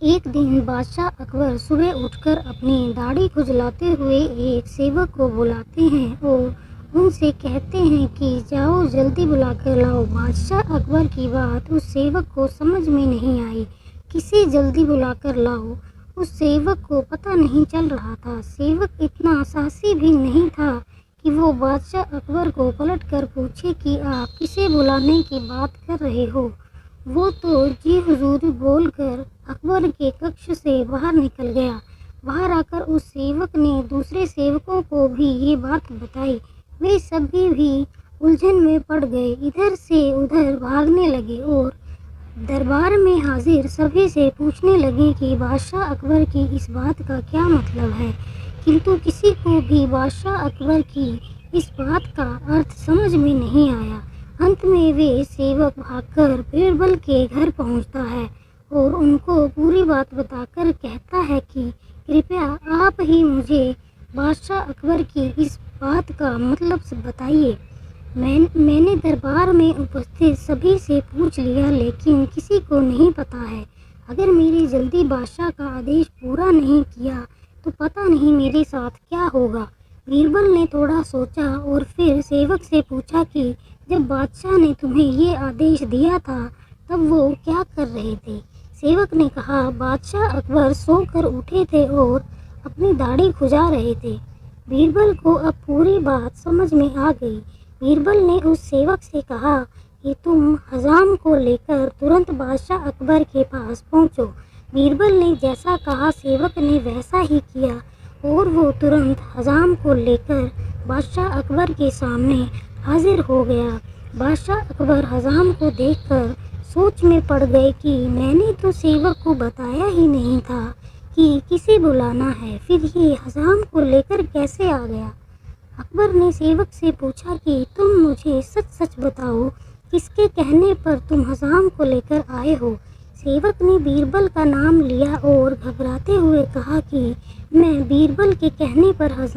ایک دن بادشاہ اکبر صبح اٹھ کر اپنی داڑھی کھجلاتے ہوئے ایک سیوک کو بلاتے ہیں اور ان سے کہتے ہیں کہ جاؤ جلدی بلا کر لاؤ۔ بادشاہ اکبر کی بات اس سیوک کو سمجھ میں نہیں آئی۔ کسے جلدی بلا کر لاؤ؟ اس سیوک کو پتہ نہیں چل رہا تھا۔ سیوک اتنا ساہسی بھی نہیں تھا کہ وہ بادشاہ اکبر کو پلٹ کر پوچھے کہ آپ کسے بلانے کی بات کر رہے ہو۔ وہ تو جی حضور بول کر اکبر کے ککش سے باہر نکل گیا۔ باہر آ کر اس سیوک نے دوسرے سیوکوں کو بھی یہ بات بتائی۔ وہ سبھی بھی الجھن میں پڑ گئے، ادھر سے ادھر بھاگنے لگے اور دربار میں حاضر سبھی سے پوچھنے لگے کہ بادشاہ اکبر کی اس بات کا کیا مطلب ہے، کنتو کسی کو بھی بادشاہ اکبر کی اس بات کا ارتھ سمجھ میں نہیں آیا۔ انت میں وہ سیوک بھاگ کر بیربل کے گھر پہنچتا ہے اور ان کو پوری بات بتا کر کہتا ہے کہ کرپیا آپ ہی مجھے بادشاہ اکبر کی اس بات کا مطلب بتائیے۔ میں نے دربار میں اپستھت سبھی سے پوچھ لیا لیکن کسی کو نہیں پتا ہے۔ اگر میری جلدی بادشاہ کا آدیش پورا نہیں کیا تو پتہ نہیں میرے ساتھ کیا ہوگا۔ بیربل نے تھوڑا سوچا اور پھر سیوک سے پوچھا کہ جب بادشاہ نے تمہیں یہ آدیش دیا تھا تب وہ کیا کر رہے تھے؟ سیوک نے کہا بادشاہ اکبر سو کر اٹھے تھے اور اپنی داڑھی کھجا رہے تھے۔ بیربل کو اب پوری بات سمجھ میں آ گئی۔ بیربل نے اس سیوک سے کہا کہ تم حزام کو لے کر ترنت بادشاہ اکبر کے پاس پہنچو۔ بیربل نے جیسا کہا سیوک نے ویسا ہی کیا اور وہ ترنت حزام کو لے کر بادشاہ اکبر کے سامنے حاضر ہو گیا۔ بادشاہ اکبر حزام کو دیکھ کر سوچ میں پڑ گئے کہ میں نے تو سیوک کو بتایا ہی نہیں تھا کہ کسے بلانا ہے، پھر یہ حزام کو لے کر کیسے آ گیا؟ اکبر نے سیوک سے پوچھا کہ تم مجھے سچ سچ بتاؤ، کس کے کہنے پر تم حزام کو لے کر آئے ہو؟ سیوک نے بیربل کا نام لیا اور گھبراتے ہوئے کہا کہ میں بیربل کے کہنے پر حزام